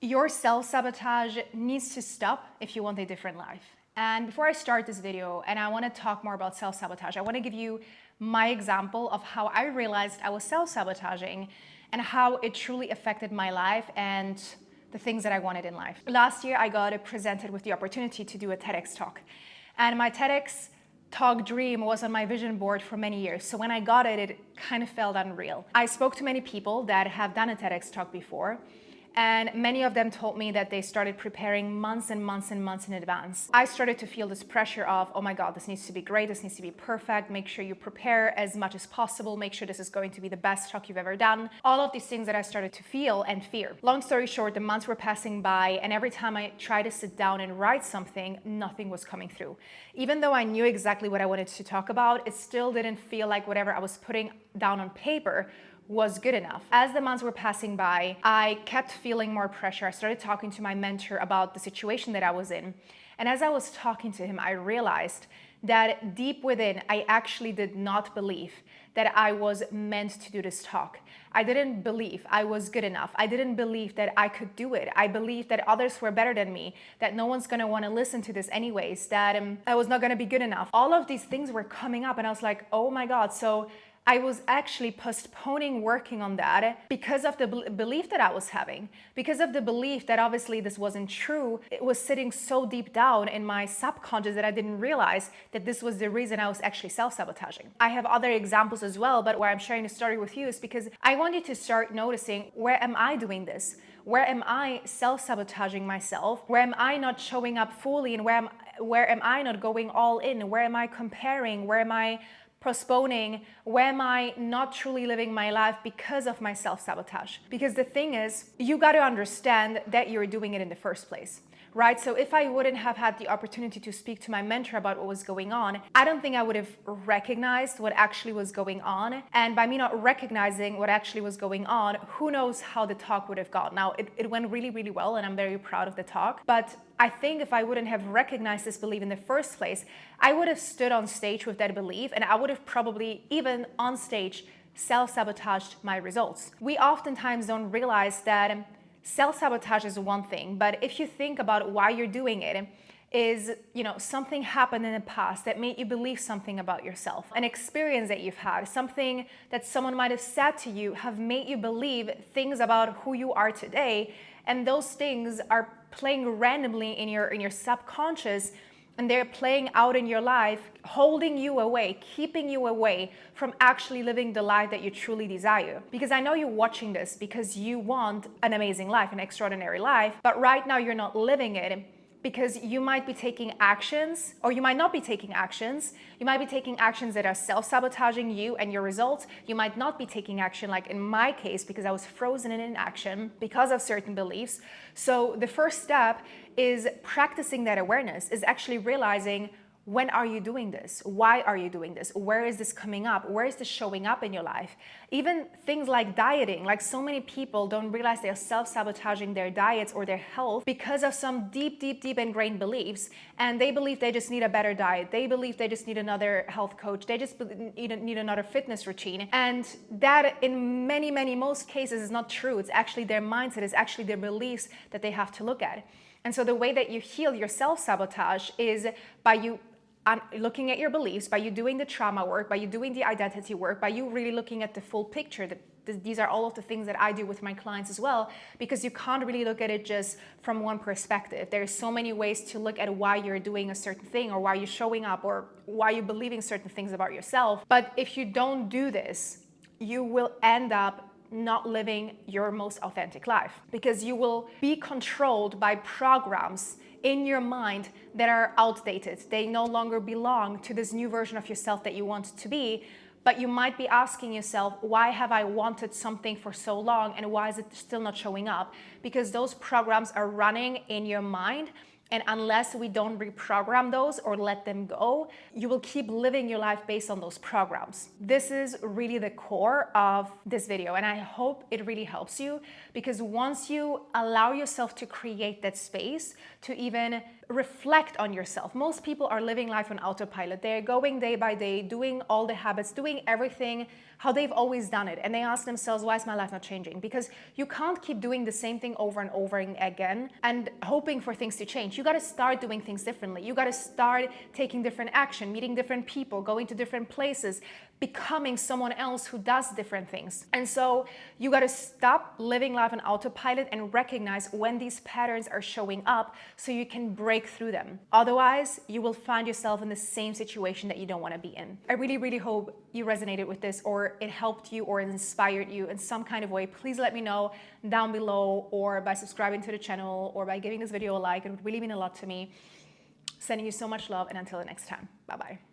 Your self-sabotage needs to stop if you want a different life. And before I start this video, and I want to talk more about self-sabotage, I want to give you my example of how I realized I was self-sabotaging and how it truly affected my life and the things that I wanted in life. Last year, I got presented with the opportunity to do a TEDx talk. And my TEDx talk dream was on my vision board for many years. So when I got it, it kind of felt unreal. I spoke to many people that have done a TEDx talk before, and many of them told me that they started preparing months and months and months in advance. I started to feel this pressure of, oh my God, this needs to be great, this needs to be perfect, make sure you prepare as much as possible, make sure this is going to be the best talk you've ever done. All of these things that I started to feel and fear. Long story short, the months were passing by, and every time I tried to sit down and write something, nothing was coming through. Even though I knew exactly what I wanted to talk about, it still didn't feel like whatever I was putting down on paper was good enough. As the months were passing by, I kept feeling more pressure. I started talking to my mentor about the situation that I was in. And as I was talking to him, I realized that deep within, I actually did not believe that I was meant to do this talk. I didn't believe I was good enough. I didn't believe that I could do it. I believed that others were better than me, that no one's gonna wanna listen to this anyways, that I was not gonna be good enough. All of these things were coming up and I was like, oh my God. So I was actually postponing working on that because of the belief that I was having, because of the belief that obviously this wasn't true. It was sitting so deep down in my subconscious that I didn't realize that this was the reason I was actually self-sabotaging. I have other examples as well, but why I'm sharing the story with you is because I want you to start noticing, where am I doing this? Where am I self-sabotaging myself? Where am I not showing up fully? And where am I not going all in? Where am I comparing? Where am I postponing? Where am I not truly living my life because of my self-sabotage? Because the thing is, you got to understand that you're doing it in the first place, right? So if I wouldn't have had the opportunity to speak to my mentor about what was going on, I don't think I would have recognized what actually was going on. And by me not recognizing what actually was going on, who knows how the talk would have gone. Now, it went really, really well, and I'm very proud of the talk. But I think if I wouldn't have recognized this belief in the first place, I would have stood on stage with that belief, and I would have probably, even on stage, self-sabotaged my results. We oftentimes don't realize that self-sabotage is one thing, but if you think about why you're doing it, is, something happened in the past that made you believe something about yourself. An experience that you've had, something that someone might have said to you, have made you believe things about who you are today, and those things are playing randomly in your subconscious, and they're playing out in your life, holding you away, keeping you away from actually living the life that you truly desire. Because I know you're watching this because you want an amazing life, an extraordinary life, but right now you're not living it because you might be taking actions, or you might not be taking actions. You might be taking actions that are self-sabotaging you and your results. You might not be taking action, like in my case, because I was frozen in inaction because of certain beliefs. So the first step is practicing that awareness, is actually realizing, when are you doing this? Why are you doing this? Where is this coming up? Where is this showing up in your life? Even things like dieting, like so many people don't realize they're self-sabotaging their diets or their health because of some deep ingrained beliefs. And they believe they just need a better diet. They believe they just need another health coach. They just need another fitness routine. And that in most cases is not true. It's actually their mindset, it's actually their beliefs that they have to look at. And so the way that you heal your self-sabotage is by you looking at your beliefs, by you doing the trauma work, by you doing the identity work, by you really looking at the full picture. These are all of the things that I do with my clients as well, because you can't really look at it just from one perspective. There's so many ways to look at why you're doing a certain thing, or why you're showing up, or why you're believing certain things about yourself. But if you don't do this, you will end up not living your most authentic life, because you will be controlled by programs in your mind that are outdated. They no longer belong to this new version of yourself that you want to be. But you might be asking yourself, why have I wanted something for so long, and why is it still not showing up? Because those programs are running in your mind And unless we don't reprogram those or let them go, you will keep living your life based on those programs. This is really the core of this video, and I hope it really helps you, because once you allow yourself to create that space to even reflect on yourself. Most people are living life on autopilot. They're going day by day, doing all the habits, doing everything how they've always done it. And they ask themselves, why is my life not changing? Because you can't keep doing the same thing over and over again and hoping for things to change. You got to start doing things differently. You got to start taking different action, meeting different people, going to different places, becoming someone else who does different things. And so you got to stop living life on autopilot and recognize when these patterns are showing up so you can break through them. Otherwise, you will find yourself in the same situation that you don't want to be in. I really, really hope you resonated with this, or it helped you or inspired you in some kind of way. Please let me know down below, or by subscribing to the channel, or by giving this video a like. It would really mean a lot to me. Sending you so much love, and until the next time, bye-bye.